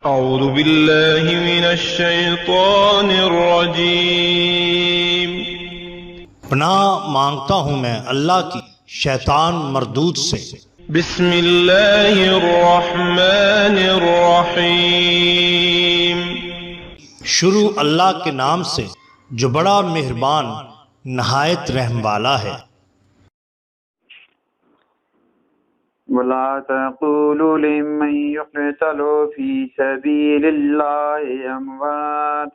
أعوذ بالله من الشيطان الرجيم پناہ مانگتا ہوں میں اللہ کی شیطان مردود سے۔ بسم اللہ الرحمن الرحیم شروع اللہ کے نام سے جو بڑا مہربان نہایت رحم والا ہے۔ وَلَا تَقُولُوا لِمَّن يُقْتَلُ فِي سَبِيلِ اللَّهِ أَمْوَاتٌ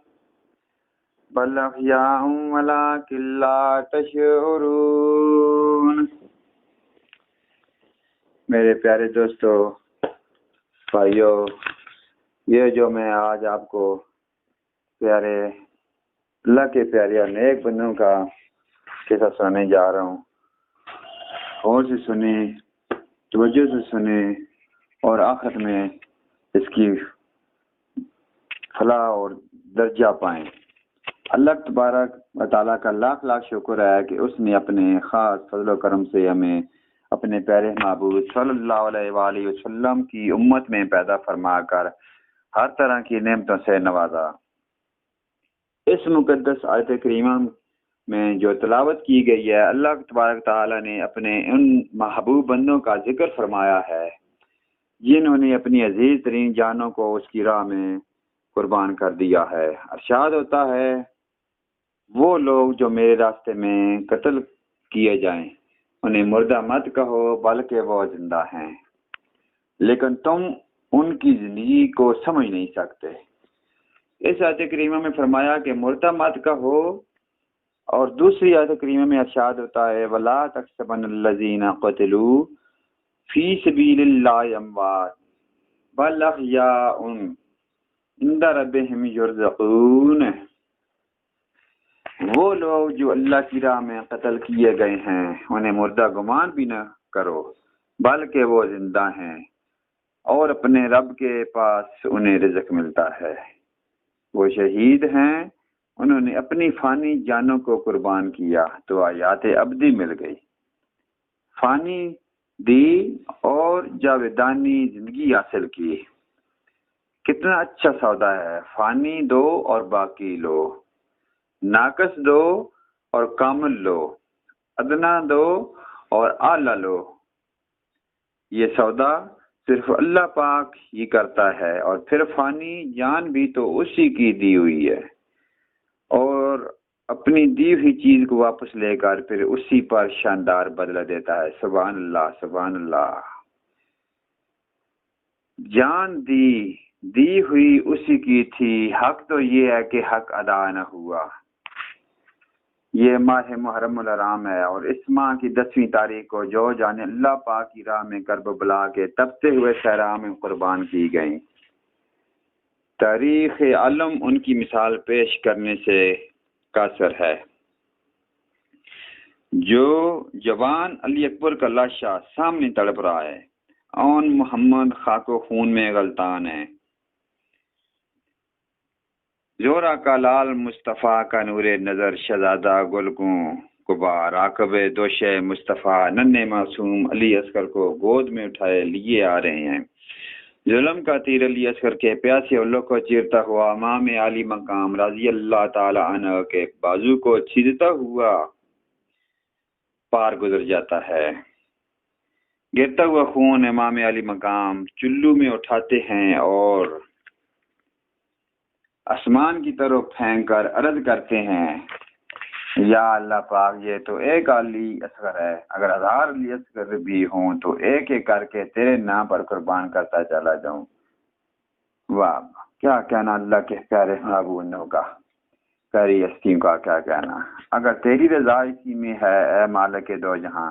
بَلْ أَحْيَاءٌ وَلَٰكِن لَّا تَشْعُرُونَ۔ میرے پیارے دوستو، بھائیو، یہ جو میں آج آپ کو پیارے اللہ کے پیارے اور نیک بندوں کا قصہ سنانے جا رہا ہوں، غور سے سنیں، توجہ سے سنیں اور آخر میں اس کی فلاح اور درجہ پائیں۔ اللہ تبارک و تعالیٰ کا لاکھ لاکھ شکر ہے کہ اس نے اپنے خاص فضل و کرم سے ہمیں اپنے پیارے محبوب صلی اللہ علیہ وآلہ وسلم کی امت میں پیدا فرما کر ہر طرح کی نعمتوں سے نوازا۔ اس مقدس آیت کریمہ میں جو تلاوت کی گئی ہے، اللہ تبارک تعالیٰ نے اپنے ان محبوب بندوں کا ذکر فرمایا ہے جنہوں نے اپنی عزیز ترین جانوں کو اس کی راہ میں قربان کر دیا ہے۔ ارشاد ہوتا ہے، وہ لوگ جو میرے راستے میں قتل کیے جائیں انہیں مردہ مت کہو بلکہ وہ زندہ ہیں، لیکن تم ان کی زندگی کو سمجھ نہیں سکتے۔ اس آیت کریمہ میں فرمایا کہ مردہ مت کہو، اور دوسری آیت کریمہ میں ارشاد ہوتا ہے وَلَا تَحْسَبَنَّ الَّذِينَ قُتِلُوا فِي سَبِيلِ اللَّهِ أَمْوَاتٌ بَلْ أَحْيَاءٌ عِندَ رَبِّهِمْ يُرْزَقُونَ۔ وہ لوگ جو اللہ کی راہ میں قتل کیے گئے ہیں انہیں مردہ گمان بھی نہ کرو بلکہ وہ زندہ ہیں اور اپنے رب کے پاس انہیں رزق ملتا ہے۔ وہ شہید ہیں، انہوں نے اپنی فانی جانوں کو قربان کیا تو حیات ابدی مل گئی، فانی دی اور جاویدانی زندگی حاصل کی۔ کتنا اچھا سودا ہے، فانی دو اور باقی لو، ناقص دو اور کامل لو، ادنا دو اور اعلیٰ لو۔ یہ سودا صرف اللہ پاک ہی کرتا ہے، اور پھر فانی جان بھی تو اسی کی دی ہوئی ہے، اور اپنی دی ہوئی چیز کو واپس لے کر پھر اسی پر شاندار بدلہ دیتا ہے۔ سبحان اللہ، سبحان اللہ۔ جان دی ہوئی اسی کی تھی، حق تو یہ ہے کہ حق ادا نہ ہوا۔ یہ ماہ محرم الحرام ہے، اور اس ماہ کی 10ویں تاریخ کو جو جانیں اللہ پاک کی راہ میں کربلا کے تپتے ہوئے صحرا میں قربان کی گئیں۔ تاریخ عالم ان کی مثال پیش کرنے سے قاصر ہے۔ جو جوان علی اکبر کا لاشا سامنے تڑپ رہا ہے، اون محمد خاک و خون میں غلطان ہے۔ زورا کا لال مصطفیٰ کا نور نظر شہزادہ گلگوں قبا، راکب دوش مصطفیٰ ننھے معصوم علی اصغر کو گود میں اٹھائے لیے آ رہے ہیں۔ ظلم کا تیر علی اصغر کے پیاسے اولوں کو چیرتا ہوا امام علی مقام رضی اللہ تعالی عنہ کے بازو کو چھیدتا ہوا پار گزر جاتا ہے۔ گرتا ہوا خون امام علی مقام چلو میں اٹھاتے ہیں اور آسمان کی طرف پھینک کر عرض کرتے ہیں، یا اللہ پاک، یہ تو ایک علی اصغر ہے، اگر 1000 علی اصغر بھی ہوں تو ایک ایک کر کے تیرے نام پر قربان کرتا چلا جاؤں۔ واہ، کیا کہنا اللہ کے پیارے محبوبوں کا، پیاری ہستیوں کا کیا کہنا۔ اگر تیری رضا اسی میں ہے اے مالک دو جہاں،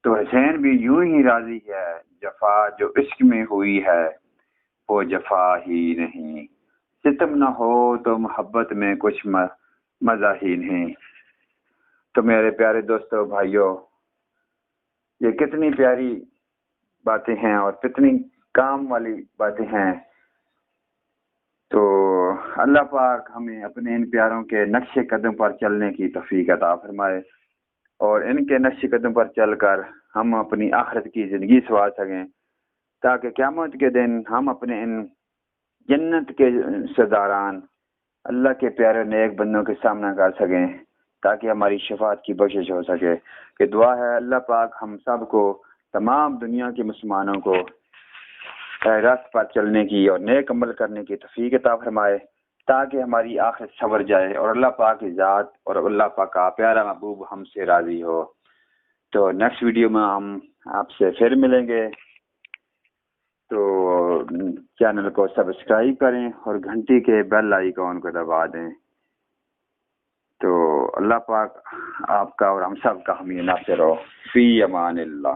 تو حسین بھی یوں ہی راضی ہے، جفا جو عشق میں ہوئی ہے وہ جفا ہی نہیں، ستم نہ ہو تو محبت میں کچھ مزہ ہی نہیں۔ تو میرے پیارے دوستو، بھائیو، یہ کتنی پیاری باتیں ہیں اور کتنی کام والی باتیں ہیں۔ تو اللہ پاک ہمیں اپنے ان پیاروں کے نقش قدم پر چلنے کی توفیق عطا فرمائے، اور ان کے نقش قدم پر چل کر ہم اپنی آخرت کی زندگی سنوار سکیں، تاکہ قیامت کے دن ہم اپنے ان جنت کے سرداران اللہ کے پیارے نیک بندوں کے سامنا کر سکیں تاکہ ہماری شفاعت کی بخشش ہو سکے۔ کہ دعا ہے اللہ پاک ہم سب کو، تمام دنیا کے مسلمانوں کو راست پر چلنے کی اور نیک عمل کرنے کی توفیق عطا فرمائے تاکہ ہماری آخرت سنور جائے اور اللہ پاک کی ذات اور اللہ پاک کا پیارا محبوب ہم سے راضی ہو۔ تو نیکسٹ ویڈیو میں ہم آپ سے پھر ملیں گے، تو چینل کو سبسکرائب کریں اور گھنٹی کے بیل آئیکن کو دبا دیں۔ تو اللہ پاک آپ کا اور ہم سب کا حامی ناصر ہو۔ فی امان اللہ۔